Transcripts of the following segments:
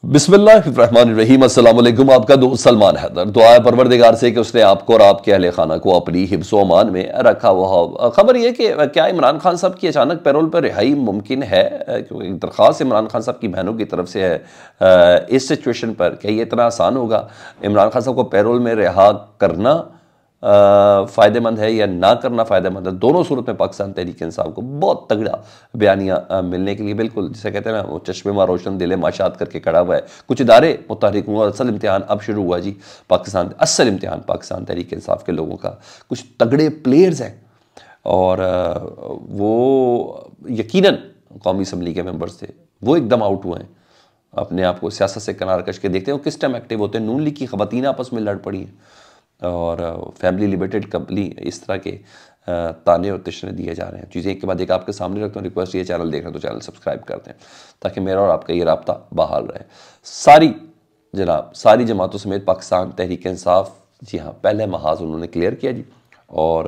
बिस्मिल्लाहिर्रहमानिर्रहीम। अस्सलाम वालेकुम। आपका दोस्त सलमान हैदर। दुआ है परवरदिगार से कि उसने आपको और आपके अहले खाना को अपनी हिफ्ज़-ओ अमान में रखा हुआ हो। खबर यह कि क्या इमरान खान साहब की अचानक पैरोल पर रिहाई मुमकिन है, क्योंकि एक दरख्वास्त इमरान खान साहब की बहनों की तरफ से है। इस सिचुएशन पर क्या ये इतना आसान होगा इमरान खान साहब को पैरोल में रिहा करना फ़ायदेमंद है या ना करना फ़ायदेमंद है? दोनों सूरत में पाकिस्तान तहरीक इंसाफ को बहुत तगड़ा बयानिया मिलने के लिए बिल्कुल जिसे कहते हैं ना, वो चश्मे में रोशन दिले माशात करके खड़ा हुआ है। कुछ इदारे मुतहरिक हुआ, असल इम्तिहान अब शुरू हुआ जी। पाकिस्तान असल इम्तिहान पाकिस्तान तहरीक इंसाफ के लोगों का। कुछ तगड़े प्लेयर्स हैं और वो यकीनन कौमी असम्बली के मेंबर्स थे, वो एकदम आउट हुए हैं। अपने आप को सियासत से किनारा कश के देखते हैं वो किस टाइम एक्टिव होते हैं। नून लीग की ख़वातीन आपस में लड़ पड़ी हैं और फैमिली लिमिटेड कंपनी, इस तरह के ताने और तिश्ने दिए जा रहे हैं। चीज़ें एक के बाद एक आपके सामने रखता हूँ। रिक्वेस्ट ये चैनल देख रहे हैं तो चैनल सब्सक्राइब कर दें ताकि मेरा और आपका ये राब्ता बहाल रहे। सारी जमातों समेत पाकिस्तान तहरीक इंसाफ, जी हाँ, पहले महाज उन्होंने क्लियर किया जी और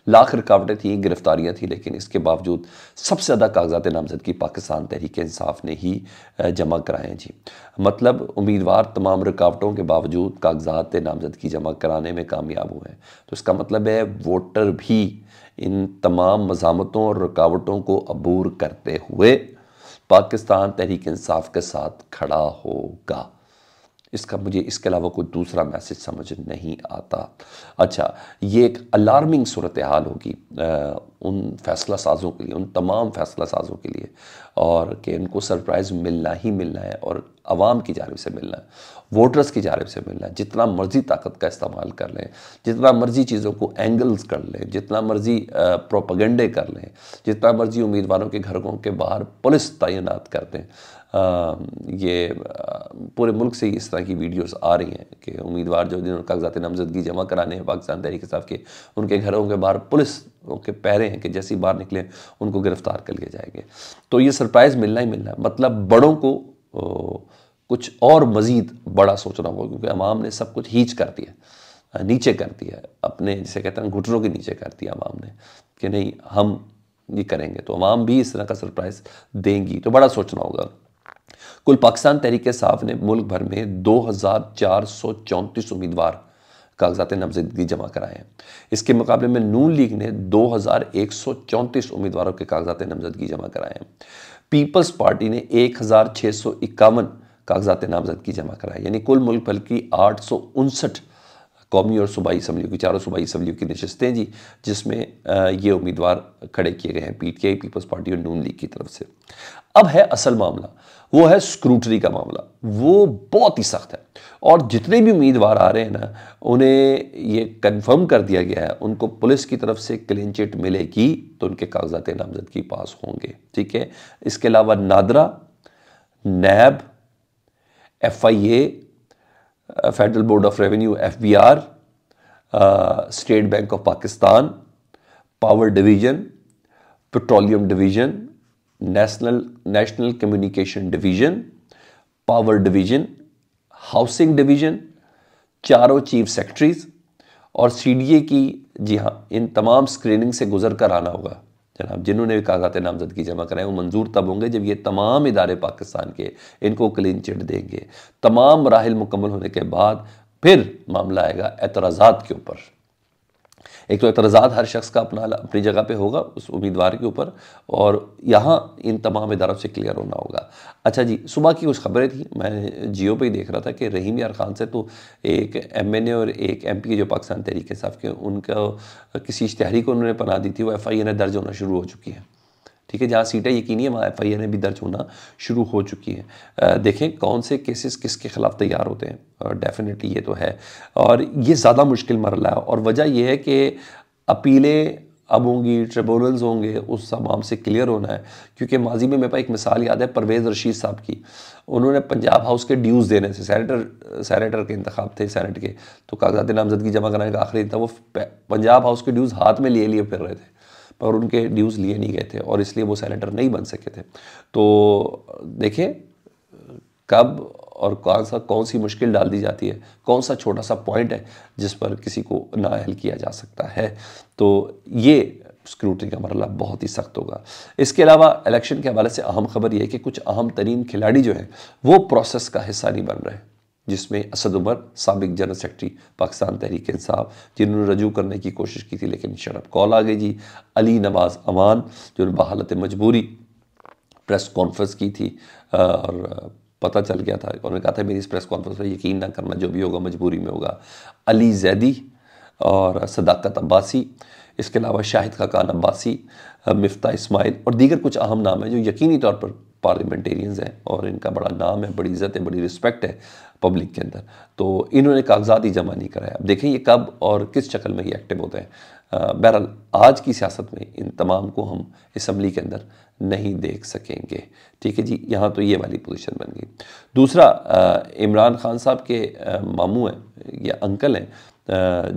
लाख रुकावटें थी, गिरफ्तारियां थी, लेकिन इसके बावजूद सबसे ज़्यादा कागजात नामजदगी पाकिस्तान तहरीक इंसाफ ने ही जमा कराए जी। मतलब उम्मीदवार तमाम रुकावटों के बावजूद कागजात नामजदगी जमा कराने में कामयाब हुए हैं। तो इसका मतलब है वोटर भी इन तमाम मज़ामतों और रुकावटों को अबूर करते हुए पाकिस्तान तहरीक इंसाफ के साथ खड़ा होगा। इसका मुझे इसके अलावा कोई दूसरा मैसेज समझ नहीं आता। अच्छा, ये एक अलार्मिंग सूरत हाल होगी उन फैसला साज़ों के लिए, उन तमाम फैसला साज़ों के लिए, और कि इनको सरप्राइज़ मिलना ही मिलना है और आवाम की जानिब से मिलना है, वोटर्स की जानिब से मिलना है। जितना मर्जी ताकत का इस्तेमाल कर लें, जितना मर्जी चीज़ों को एंगल्स कर लें, जितना मर्जी प्रोपेगेंडे कर लें, जितना मर्जी उम्मीदवारों के घरों के बाहर पुलिस तैनात कर दें, पूरे मुल्क से इस तरह की वीडियोस आ रही हैं कि उम्मीदवार जो जिन्होंने कागजात नामजदगी जमा कराने हैं पाकिस्तान तहरीक इंसाफ के, उनके घरों के बाहर पुलिस के पहरे हैं कि जैसे ही बाहर निकले उनको गिरफ्तार कर लिए जाएंगे। तो ये सरप्राइज़ मिलना ही मिलना है। मतलब बड़ों को कुछ और मज़ीद बड़ा सोचना होगा, क्योंकि अवाम ने सब कुछ हीच कर दिया, नीचे कर दिया, अपने जिसे कहते हैं घुटनों के नीचे कर दिया अवाम ने कि नहीं हम ये करेंगे। तो अवाम भी इस तरह का सरप्राइज़ देंगी, तो बड़ा सोचना होगा। कुल पाकिस्तान तहरीक इंसाफ ने मुल्क भर में 2434 उम्मीदवार कागजात नामजदगी जमा कराए हैं। इसके मुकाबले में नून लीग ने 2134 उम्मीदवारों के कागजात नामजदगी जमा कराए हैं। पीपल्स पार्टी ने 1651 कागजात नामजदगी जमा कराए, यानी कुल मुल्क भर की 859 कौमी और सूबाई असम्बलियों की, चारों सूबाई असम्बलियों की नशस्तें जी, जिसमें ये उम्मीदवार खड़े किए गए हैं पीटीआई, पीपल्स पार्टी और नून लीग की तरफ से। अब है असल मामला, वो है स्क्रूटनी का मामला। वो बहुत ही सख्त है और जितने भी उम्मीदवार आ रहे हैं ना, उन्हें ये कंफर्म कर दिया गया है उनको पुलिस की तरफ से क्लीन चिट मिलेगी तो उनके कागजात नामजदगी पास होंगे, ठीक है। इसके अलावा नादरा, नैब, FIA, federal board of revenue FBR, state bank of Pakistan, power division, petroleum division, national communication division, power division, housing division, चारों चीफ सेक्रेटरीज और CDA की, जी हाँ, इन तमाम स्क्रीनिंग से गुजर कर आना होगा जनाब। जिन्होंने भी कागजात नामजदगी जमा कराए वो मंजूर तब होंगे जब ये तमाम इदारे पाकिस्तान के इनको क्लीन चिट देंगे। तमाम मराहिल मुकम्मल होने के बाद फिर मामला आएगा एतराज़ात के ऊपर। एक तो एतराज़ात हर शख्स का अपनी जगह पे होगा उस उम्मीदवार के ऊपर, और यहाँ इन तमाम इदारों से क्लियर होना होगा। अच्छा जी, सुबह की कुछ खबरें थी, मैं जियो पे ही देख रहा था कि रहीम यार खान से तो एक MNA और एक MP जो पाकिस्तान तहरीक इंसाफ के, उनका किसी इश्तिहारी को उन्होंने पनाह दी थी, वो FIA ने दर्ज होना शुरू हो चुकी है, ठीक है। जहाँ सीटें यकीनी है वहाँ FIA ने भी दर्ज होना शुरू हो चुकी है। देखें कौन से केसेस किसके ख़िलाफ़ तैयार होते हैं, और डेफिनेटली ये तो है, और ये ज़्यादा मुश्किल मरला है। और वजह यह है कि अपीलें अब होंगी, ट्रिब्यूनल्स होंगे, उस तमाम से क्लियर होना है। क्योंकि माजी में मेरे पास एक मिसाल याद है परवेज़ रशीद साहब की। उन्होंने पंजाब हाउस के ड्यूज़ देने से, सेनेटर के इंतखाब थे सेनेट के, तो कागजात नामजदगी जमा कराने का आखिरी था, वो पंजाब हाउस के ड्यूज़ हाथ में लिए फिर रहे थे, पर उनके ड्यूज़ लिए नहीं गए थे और इसलिए वो सेनेटर नहीं बन सके थे। तो देखें कब और कौन सी मुश्किल डाल दी जाती है, कौन सा छोटा सा पॉइंट है जिस पर किसी को नाअहल किया जा सकता है। तो ये स्क्रूटनी का मरला बहुत ही सख्त होगा। इसके अलावा इलेक्शन के हवाले से अहम खबर यह है कि कुछ अहम तरीन खिलाड़ी जो हैं वो प्रोसेस का हिस्सा नहीं बन रहे, जिसमें असद उमर साबिक जनरल सेक्रेटरी पाकिस्तान तहरीक इंसाफ, जिन्होंने रजू करने की कोशिश की थी लेकिन शर्म कॉल आ गई जी। अली नवाज अमान जो बहालत मजबूरी प्रेस कॉन्फ्रेंस की थी और पता चल गया था, उन्होंने कहा था मेरी इस प्रेस कॉन्फ्रेंस पर यकीन ना करना, जो भी होगा मजबूरी में होगा। अली जैदी और सदाकत अब्बासी, इसके अलावा शाहिद खाकान अब्बासी, मिफ्ता इस्माइल और दीगर कुछ अहम नाम हैं जो यकीनी तौर पर पार्लियामेंटेरियंस हैं और इनका बड़ा नाम है, बड़ी इज़्ज़त है, बड़ी रिस्पेक्ट है पब्लिक के अंदर। तो इन्होंने कागजात ही जमा नहीं कराया। अब देखें ये कब और किस शक्ल में ये एक्टिव होते हैं। बहरहाल आज की सियासत में इन तमाम को हम असम्बली के अंदर नहीं देख सकेंगे। ठीक है जी, यहाँ तो ये वाली पोजीशन बन गई। दूसरा, इमरान खान साहब के मामू हैं या अंकल हैं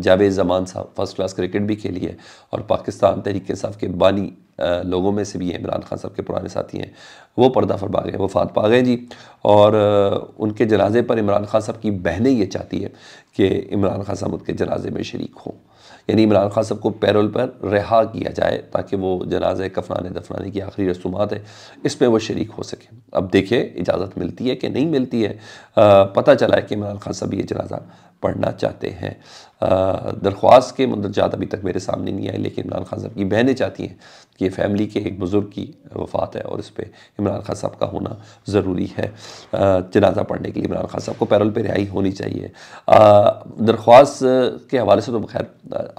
जावेद ज़मान साहब, फर्स्ट क्लास क्रिकेट भी खेली है और पाकिस्तान तहरीक इंसाफ के बानी लोगों में से भी हैं, इमरान खान साहब के पुराने साथी हैं, वो पर्दा फरमा गए, वफ़ात पा गए जी। और उनके जनाजे पर इमरान खान साहब की बहनें ये चाहती है कि इमरान खान साहब उनके जनाजे में शरीक हों, यानी इमरान खान साहब को पैरोल पर रिहा किया जाए ताकि वो जनाजे कफनाने दफनाने की आखिरी रसूमात है इसमें वो शरीक हो सके। अब देखिए इजाज़त मिलती है कि नहीं मिलती है। पता चला है कि इमरान खान साहब ये जनाजा पढ़ना चाहते हैं। दरख्वास्त के मंदरजात अभी तक मेरे सामने नहीं आए, लेकिन इमरान खान साहब की बहनें चाहती हैं कि फैमिली के एक बुज़ुर्ग की वफ़ात है और इस पर इमरान खान साहब का होना ज़रूरी है। जनाजा पढ़ने के लिए इमरान खान साहब को पैरोल पर रिहाई होनी चाहिए। दरख्वास्त के हवाले से तो खैर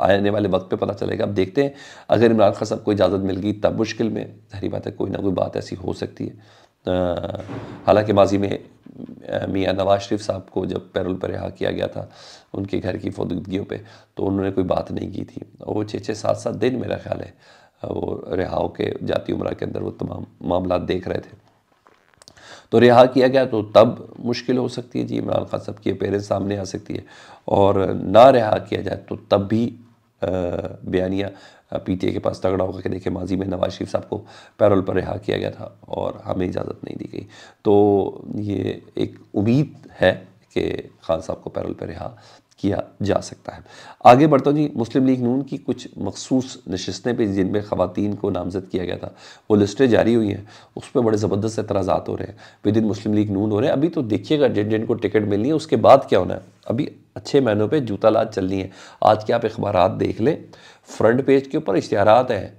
आने वाले वक्त पे पता चलेगा। अब देखते हैं, अगर इमरान खान साहब को इजाज़त मिल गई तब मुश्किल में, ज़ाहिर बात है कोई ना कोई बात ऐसी हो सकती है। हालांकि माजी में मियाँ नवाज शरीफ साहब को जब पैरोल पर रिहा किया गया था उनके घर की फौदगियों पे, तो उन्होंने कोई बात नहीं की थी। वो 6-7 दिन मेरा ख्याल है वो रिहा के जाती उम्र के अंदर वो तमाम मामला देख रहे थे, तो रिहा किया गया तो तब मुश्किल हो सकती है जी, इमरान खान साहब की अपेयरेंस सामने आ सकती है। और ना रिहा किया जाए तो तब भी बयानिया पीटीए के पास तगड़ा होगा कि देखिए माजी में नवाज शरीफ साहब को पैरोल पर रिहा किया गया था और हमें इजाज़त नहीं दी गई। तो ये एक उम्मीद है कि खान साहब को पैरोल पर रिहा किया जा सकता है। आगे बढ़ता हूँ जी, मुस्लिम लीग नून की कुछ मखसूस नशस्तें पे जिनमें ख़वातीन को नामज़द किया गया था वो लिस्टें जारी हुई हैं, उस पर बड़े ज़बरदस्त एतराज़ात हो रहे हैं। विदिन मुस्लिम लीग नून हो रहे हैं। अभी तो देखिएगा जिन जिनको टिकट मिलनी है उसके बाद क्या होना है। अभी अच्छे महीनों पर जूता लाद चलनी है। आज के आप अखबारात देख लें, फ्रंट पेज के ऊपर इश्तिहारात हैं,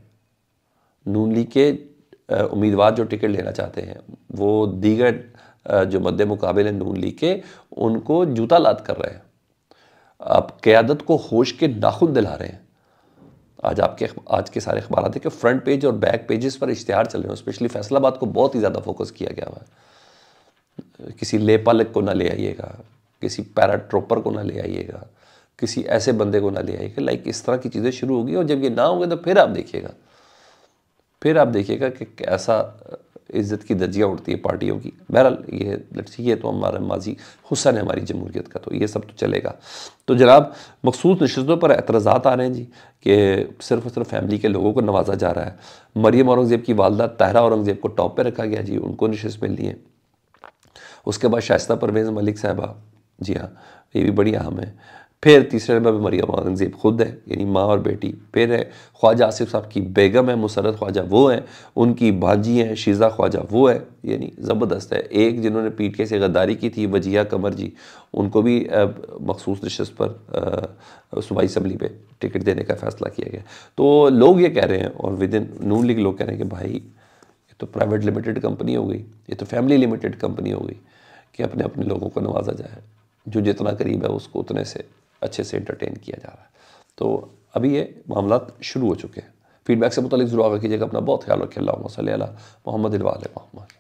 नून लीग के उम्मीदवार जो टिकट लेना चाहते हैं वो दीगर जो मद्दे मुकाबले नून लीग के उनको जूता लाद कर रहे हैं, आप क़यादत को होश के नाखुन दिला रहे हैं। आज के सारे अखबार के फ्रंट पेज और बैक पेजेस पर इश्तिहार चल रहे हैं। स्पेशली फैसलाबाद को बहुत ही ज़्यादा फोकस किया गया हुआ है। किसी लेपालक को ना ले आइएगा, किसी पैराट्रोपर को ना ले आइएगा, किसी ऐसे बंदे को ना ले आइएगा। लाइक इस तरह की चीज़ें शुरू होगी और जब ये ना होंगे तो फिर आप देखिएगा कि कैसा इज़्ज़त की धज्जियाँ उड़ती है पार्टियों की। बहरहाल ये तो हमारा माजी हुस्न है हमारी जमहूरियत का, तो ये सब तो चलेगा। तो जनाब मखसूस नशस्तों पर एतराज़ात आ रहे हैं जी कि सिर्फ और सिर्फ फैमिली के लोगों को नवाजा जा रहा है। मरियम औरंगज़ेब की वालदा ताहिरा औरंगज़ेब को टॉप पे रखा गया जी, उनको नशस्त मिलनी है। उसके बाद शाइस्ता परवेज़ मलिक साहबा, जी हाँ ये भी बड़ी अहम है। फिर तीसरे नंबर पर मरियम औरंगज़ेब खुद है, यानी माँ और बेटी। फिर है ख्वाजा आसिफ साहब की बेगम है मुसर्रत ख्वाजा, वो है। उनकी भांजी हैं शीज़ा ख्वाजा, वो है। यानी ज़बरदस्त है। एक जिन्होंने पीटीआई से गद्दारी की थी वजिया कमर जी, उनको भी मखसूस नशस्त पर सूबाई असम्बली पे टिकट देने का फ़ैसला किया गया। तो लोग ये कह रहे हैं और विद इन नून लीग लोग कह रहे हैं कि भाई ये तो प्राइवेट लिमिटेड कंपनी हो गई, ये तो फैमिली लिमिटेड कंपनी हो गई कि अपने अपने लोगों को नवाजा जाए, जो जितना करीब है उसको उतने से अच्छे से एंटरटेन किया जा रहा है। तो अभी ये मामला शुरू हो चुके हैं। फीडबैक से मुतालिक ज़रूर आगाह कीजिएगा। अपना बहुत ख्याल रखिए। अल्लाहुम्मा सल्ली अला मुहम्मद व आले मुहम्मद।